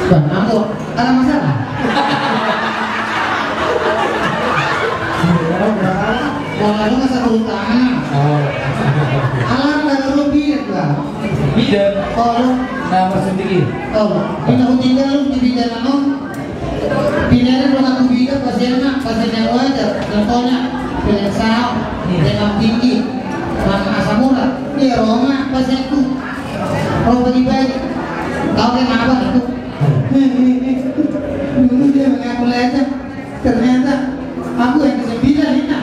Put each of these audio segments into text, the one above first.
Bang, aku ada masalah. Kalau lu masa utama. Alam dari lu bidat lah. Bidat. Kalau Nah, maksud tinggi. Pindah tinggal lu di bidat anu. Pindahan kalau aku bidat pasiennya wajar. Contohnya pilih saham, dengan tinggi, nama asam urat. Dia Roma pasienku. Roma di bayi. Kau kenapa itu? Dulu dia mengaku leceh. Ternyata aku yang kesembilan ini.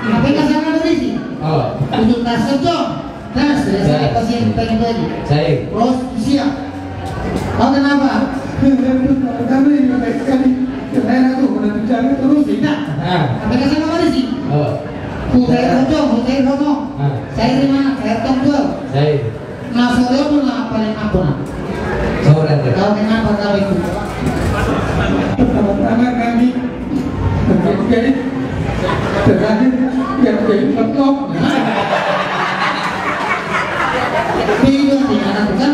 Apa yang kasih kamu isi? Untuk tas sejong. Tas dari pasien pengen tadi. Saya. Terus siap. Kau kenapa? Kami ini baik sekali. Karena aku udah bicara terus tidak. Apa yang kasih kamu isi? Putih romo. Saya di mana? Saya tongkol. Saya. Nah sore pun lah paling ampun. Sore. Kau kenapa kau itu? Pertama kami terjadi terakhir yang jadi petlok. Bingung tidak ada kan?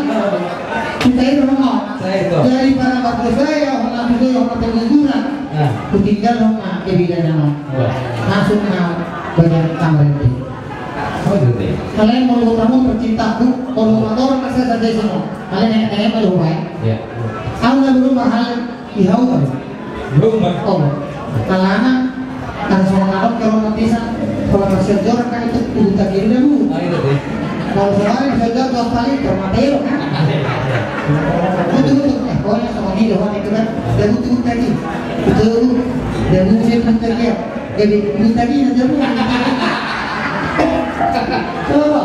Kita itu ngomong. Dari para waktu saya orang itu yang berguguran. Kutinggal rumah kebidanan. Masuk bagian kamar itu. Kalian mau kamu tercintaku, kalau motor saya saja semua. Kalian mau baik. Ya. Aku nggak berubah hal ihau kan? Belum. Oh, kalana kan semua orang kalau nanti kalau masih jorok kan itu udah kiri dulu. Kalau sekarang saya jawab 2 kali termatero kan? Betul. Pokoknya sama ini doang itu kan. Dan betul tadi, betul. Dan mungkin tadi ya. Jadi tadi aja lu. Coba.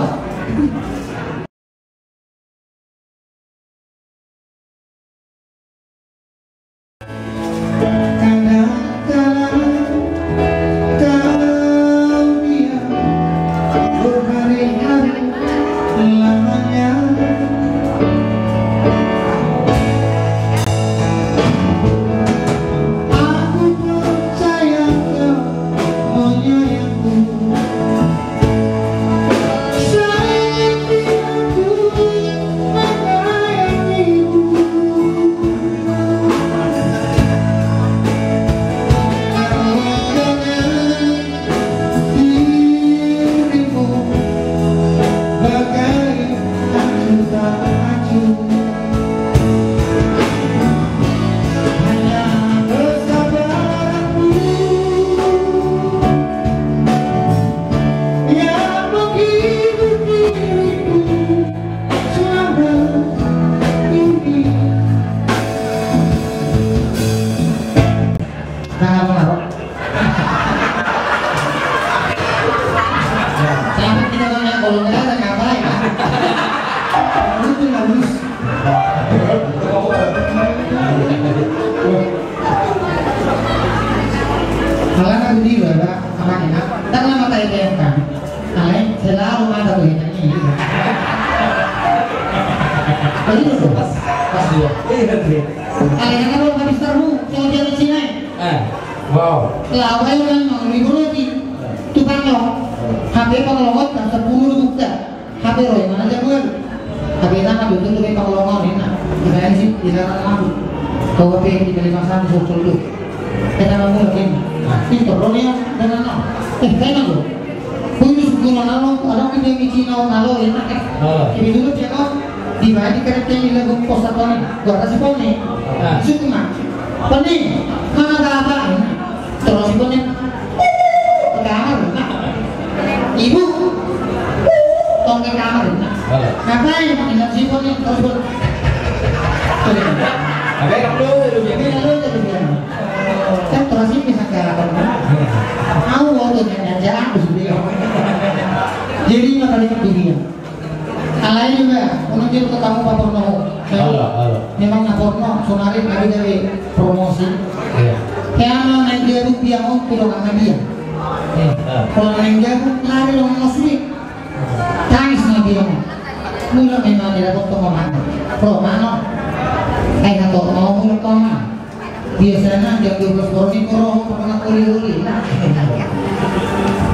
Biasanya jam 12 ini korong pernah kuli-kuli.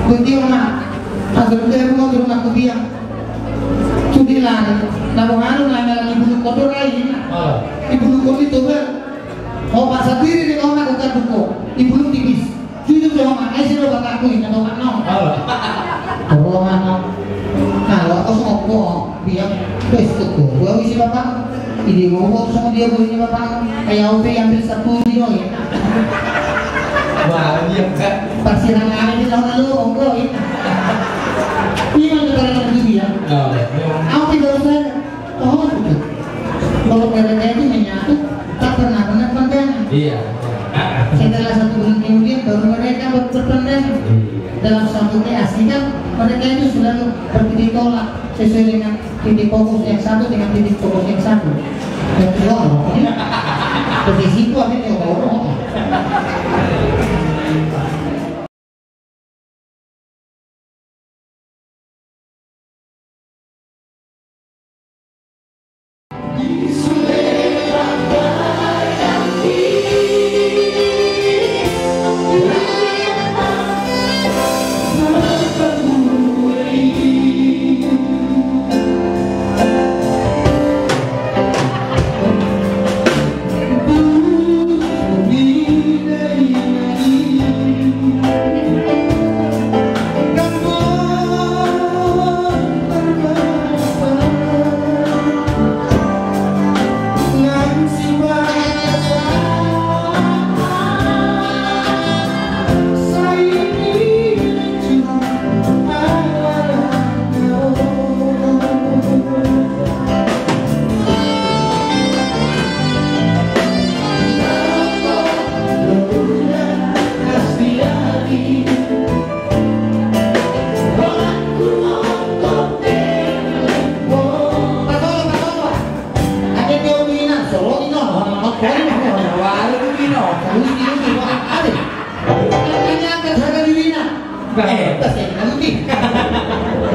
Kunti rumah, asalnya rumah aku biang. Sudilan, nabung anu nanya lagi bulu kotor lagi. Ibu dukun itu kan mau pasang diri di orang bukan dukun. Ibu lu tipis. Jujur sama mana sih lo bapakku ini atau mana? Kalau mana? Kalau aku ngomong dia besok tuh, gua isi bapak. Ini ngomong sama dia gua ini bapak. Kayak OP ambil satu dia ya. Wah, dia kan. Persirangan ini tahun lalu onggo ya. Ini yang kita begini ya. Aku tidak usah. Oh, betul. Kalau mereka itu menyatu, tak pernah pandangan. Iya. Setelah 1 bulan kemudian baru mereka berpandangan. Dalam satu asli kan mereka itu selalu bertitik tolak sesuai dengan titik fokus yang satu dengan titik fokus yang satu. Yang kedua, dari situ akhirnya orang.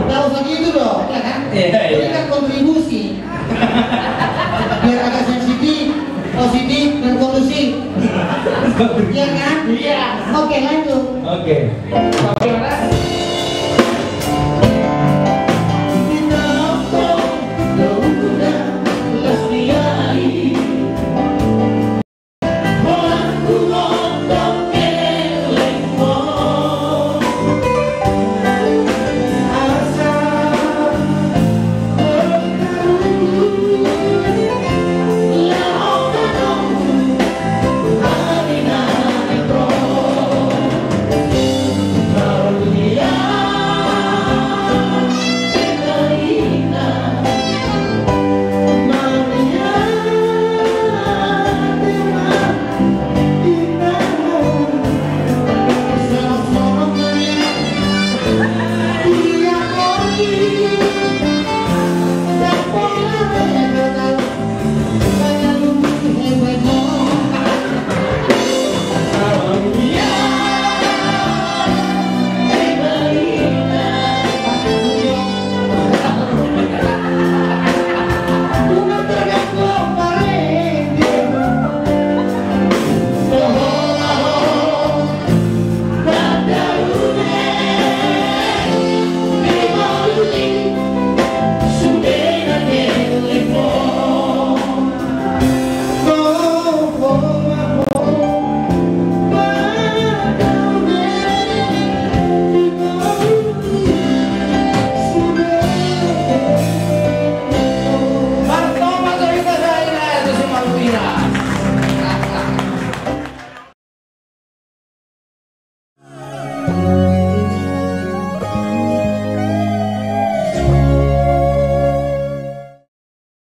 Tahu segitu dong, ya kan? Berikan kontribusi biar agak sensitif, positif dan kondusif. Iya kan? Iya. Oke, lanjut. Oke. Iya,